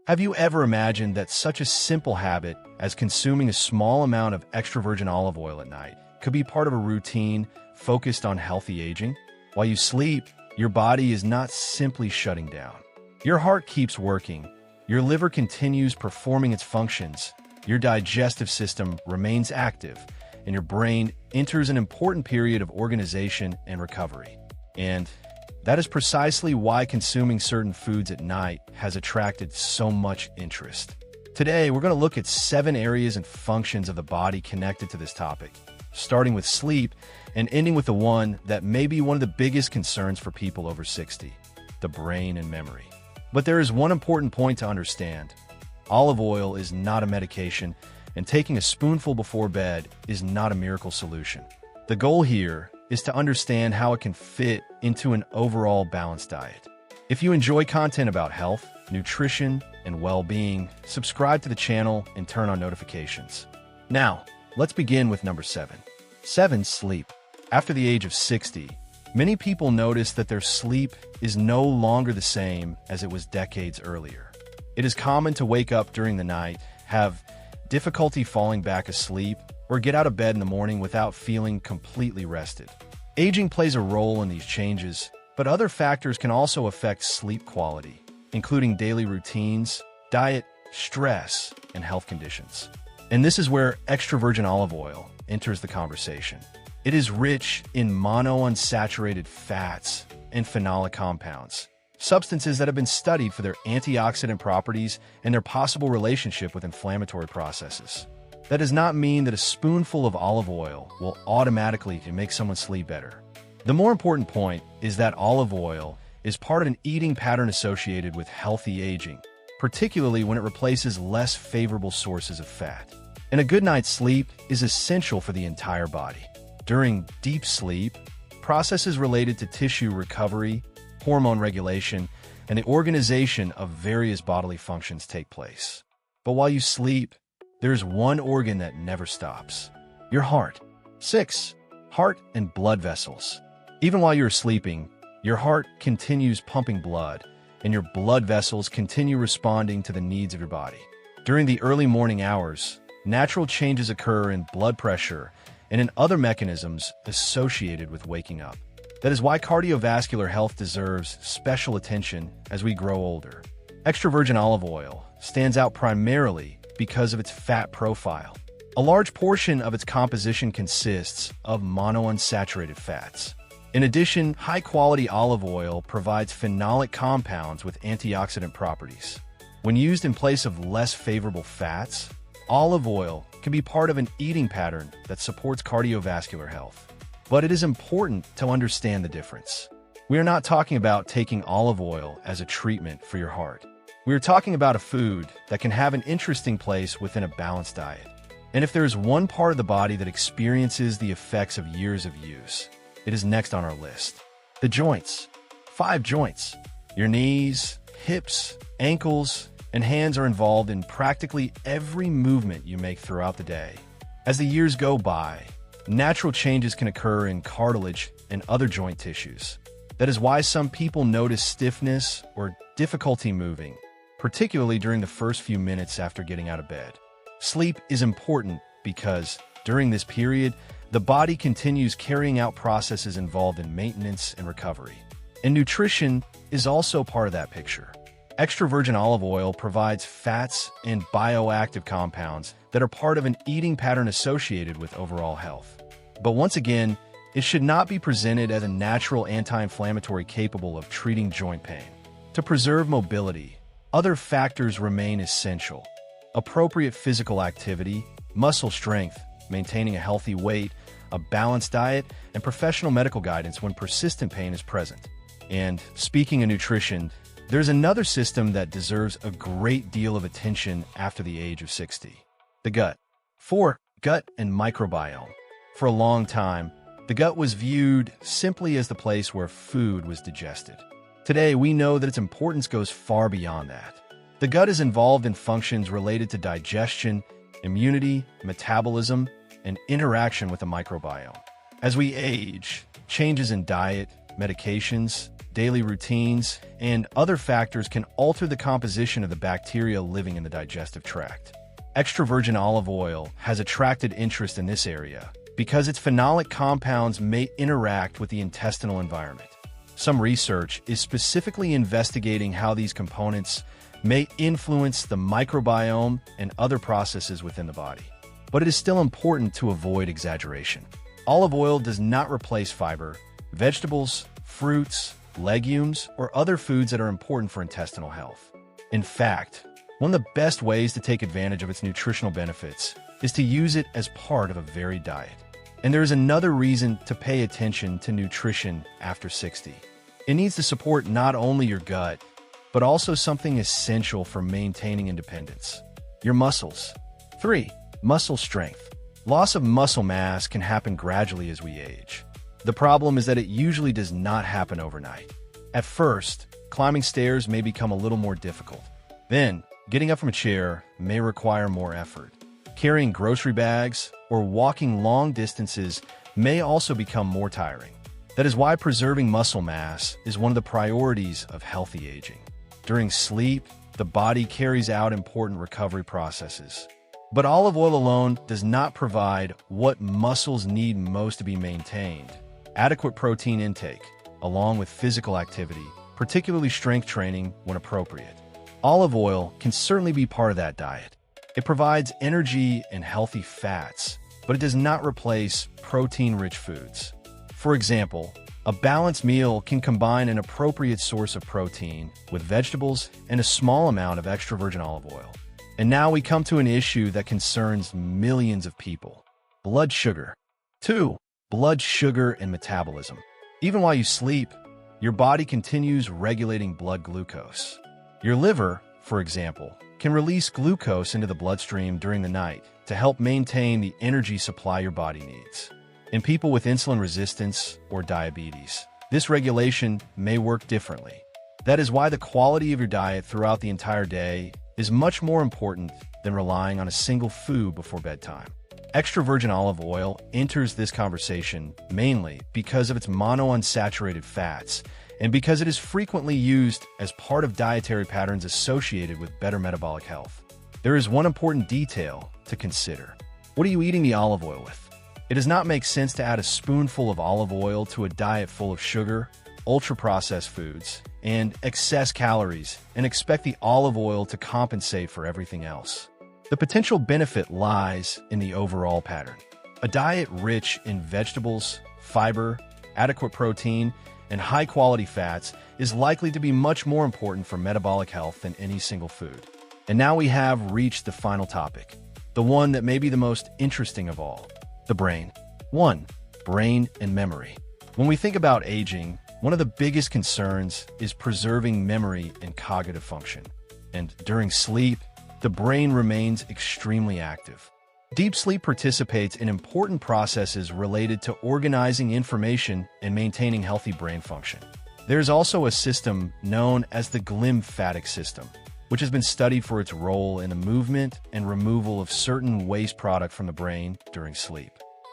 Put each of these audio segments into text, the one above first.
Have you ever imagined that such a simple habit as consuming a small amount of extra virgin olive oil at night could be part of a routine focused on healthy aging? While you sleep, your body is not simply shutting down. Your heart keeps working, your liver continues performing its functions, your digestive system remains active, and your brain enters an important period of organization and recovery. And that is precisely why consuming certain foods at night has attracted so much interest. Today, we're going to look at 7 areas and functions of the body connected to this topic, starting with sleep and ending with the one that may be one of the biggest concerns for people over 60, the brain and memory. But there is one important point to understand. Olive oil is not a medication, and taking a spoonful before bed is not a miracle solution. The goal here is to understand how it can fit into an overall balanced diet. If you enjoy content about health, nutrition, and well-being, subscribe to the channel and turn on notifications. Now, let's begin with number 7. 7. Sleep. After the age of 60, many people notice that their sleep is no longer the same as it was decades earlier. It is common to wake up during the night, have difficulty falling back asleep, or get out of bed in the morning without feeling completely rested. Aging plays a role in these changes, but other factors can also affect sleep quality, including daily routines, diet, stress, and health conditions. And this is where extra virgin olive oil enters the conversation. It is rich in monounsaturated fats and phenolic compounds, substances that have been studied for their antioxidant properties and their possible relationship with inflammatory processes. That does not mean that a spoonful of olive oil will automatically make someone sleep better. The more important point is that olive oil is part of an eating pattern associated with healthy aging, particularly when it replaces less favorable sources of fat. And a good night's sleep is essential for the entire body. During deep sleep, processes related to tissue recovery, hormone regulation, and the organization of various bodily functions take place. But while you sleep, there's one organ that never stops: your heart. 6. Heart and blood vessels. Even while you're sleeping, your heart continues pumping blood, and your blood vessels continue responding to the needs of your body. During the early morning hours, natural changes occur in blood pressure and in other mechanisms associated with waking up. That is why cardiovascular health deserves special attention as we grow older. Extra virgin olive oil stands out primarily because of its fat profile. A large portion of its composition consists of monounsaturated fats. In addition, high-quality olive oil provides phenolic compounds with antioxidant properties. When used in place of less favorable fats, olive oil can be part of an eating pattern that supports cardiovascular health. But it is important to understand the difference. We are not talking about taking olive oil as a treatment for your heart. We are talking about a food that can have an interesting place within a balanced diet. And if there is one part of the body that experiences the effects of years of use, it is next on our list: the joints. 5 joints. Your knees, hips, ankles, and hands are involved in practically every movement you make throughout the day. As the years go by, natural changes can occur in cartilage and other joint tissues. That is why some people notice stiffness or difficulty moving, particularly during the first few minutes after getting out of bed. Sleep is important because, during this period, the body continues carrying out processes involved in maintenance and recovery. And nutrition is also part of that picture. Extra virgin olive oil provides fats and bioactive compounds that are part of an eating pattern associated with overall health. But once again, it should not be presented as a natural anti-inflammatory capable of treating joint pain. To preserve mobility, other factors remain essential: appropriate physical activity, muscle strength, maintaining a healthy weight, a balanced diet, and professional medical guidance when persistent pain is present. And speaking of nutrition, there's another system that deserves a great deal of attention after the age of 60: the gut. 4. Gut and microbiome. For a long time, the gut was viewed simply as the place where food was digested. Today, we know that its importance goes far beyond that. The gut is involved in functions related to digestion, immunity, metabolism, and interaction with the microbiome. As we age, changes in diet, medications, daily routines, and other factors can alter the composition of the bacteria living in the digestive tract. Extra virgin olive oil has attracted interest in this area because its phenolic compounds may interact with the intestinal environment. Some research is specifically investigating how these components may influence the microbiome and other processes within the body. But it is still important to avoid exaggeration. Olive oil does not replace fiber, vegetables, fruits, legumes, or other foods that are important for intestinal health. In fact, one of the best ways to take advantage of its nutritional benefits is to use it as part of a varied diet. And there is another reason to pay attention to nutrition after 60. It needs to support not only your gut, but also something essential for maintaining independence: your muscles. 3. Muscle strength. Loss of muscle mass can happen gradually as we age. The problem is that it usually does not happen overnight. At first, climbing stairs may become a little more difficult. Then, getting up from a chair may require more effort. Carrying grocery bags or walking long distances may also become more tiring. That is why preserving muscle mass is one of the priorities of healthy aging. During sleep, the body carries out important recovery processes. But olive oil alone does not provide what muscles need most to be maintained. Adequate protein intake, along with physical activity, particularly strength training when appropriate. Olive oil can certainly be part of that diet. It provides energy and healthy fats, but it does not replace protein-rich foods. For example, a balanced meal can combine an appropriate source of protein with vegetables and a small amount of extra virgin olive oil. And now we come to an issue that concerns millions of people: blood sugar. 2. Blood sugar and metabolism. Even while you sleep, your body continues regulating blood glucose. Your liver, for example, can release glucose into the bloodstream during the night to help maintain the energy supply your body needs. In people with insulin resistance or diabetes, this regulation may work differently. That is why the quality of your diet throughout the entire day is much more important than relying on a single food before bedtime. Extra virgin olive oil enters this conversation mainly because of its monounsaturated fats and because it is frequently used as part of dietary patterns associated with better metabolic health. There is one important detail to consider. What are you eating the olive oil with? It does not make sense to add a spoonful of olive oil to a diet full of sugar, ultra-processed foods, and excess calories and expect the olive oil to compensate for everything else. The potential benefit lies in the overall pattern. A diet rich in vegetables, fiber, adequate protein, and high-quality fats is likely to be much more important for metabolic health than any single food. And now we have reached the final topic, the one that may be the most interesting of all: the brain. 1. Brain and memory. When we think about aging, one of the biggest concerns is preserving memory and cognitive function. And during sleep, the brain remains extremely active. Deep sleep participates in important processes related to organizing information and maintaining healthy brain function. There is also a system known as the glymphatic system, which has been studied for its role in the movement and removal of certain waste product from the brain during sleep.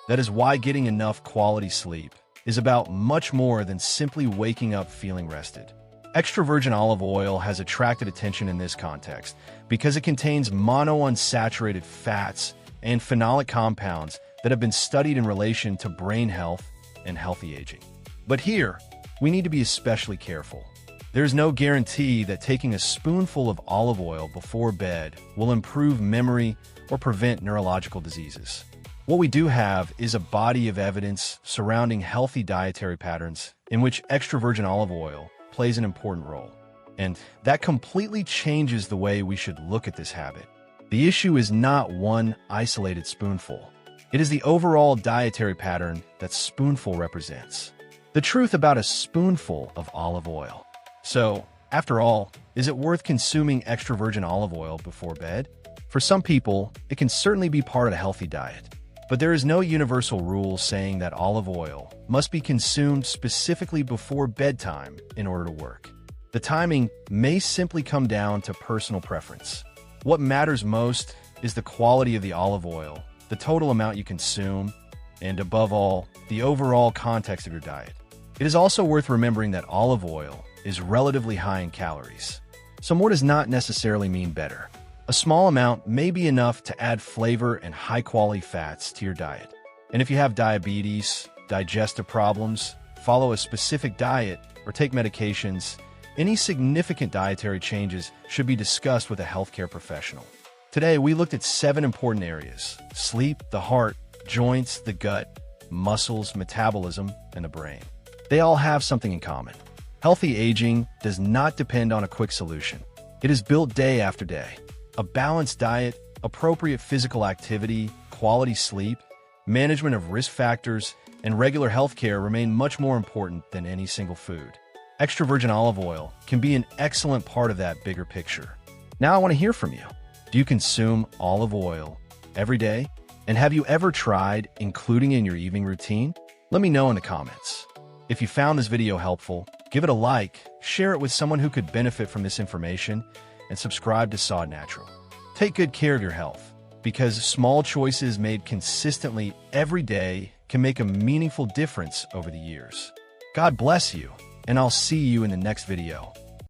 That is why getting enough quality sleep is about much more than simply waking up feeling rested. Extra virgin olive oil has attracted attention in this context because it contains monounsaturated fats and phenolic compounds that have been studied in relation to brain health and healthy aging. But here, we need to be especially careful. There is no guarantee that taking a spoonful of olive oil before bed will improve memory or prevent neurological diseases. What we do have is a body of evidence surrounding healthy dietary patterns in which extra virgin olive oil plays an important role. And that completely changes the way we should look at this habit. The issue is not one isolated spoonful. It is the overall dietary pattern that Spoonful represents. The truth about a spoonful of olive oil. So, after all, is it worth consuming extra virgin olive oil before bed? For some people, it can certainly be part of a healthy diet. But there is no universal rule saying that olive oil must be consumed specifically before bedtime in order to work. The timing may simply come down to personal preference. What matters most is the quality of the olive oil, the total amount you consume, and above all, the overall context of your diet. It is also worth remembering that olive oil is relatively high in calories, so more does not necessarily mean better. A small amount may be enough to add flavor and high-quality fats to your diet. And if you have diabetes, digestive problems, follow a specific diet, or take medications, any significant dietary changes should be discussed with a healthcare professional. Today, we looked at 7 important areas: sleep, the heart, joints, the gut, muscles, metabolism, and the brain. They all have something in common. Healthy aging does not depend on a quick solution. It is built day after day. A balanced diet, appropriate physical activity, quality sleep, management of risk factors, and regular health care remain much more important than any single food. Extra virgin olive oil can be an excellent part of that bigger picture. Now I want to hear from you. Do you consume olive oil every day? And have you ever tried including it in your evening routine? Let me know in the comments. If you found this video helpful, give it a like, share it with someone who could benefit from this information, and subscribe to Saw Natural. Take good care of your health, because small choices made consistently every day can make a meaningful difference over the years. God bless you, and I'll see you in the next video.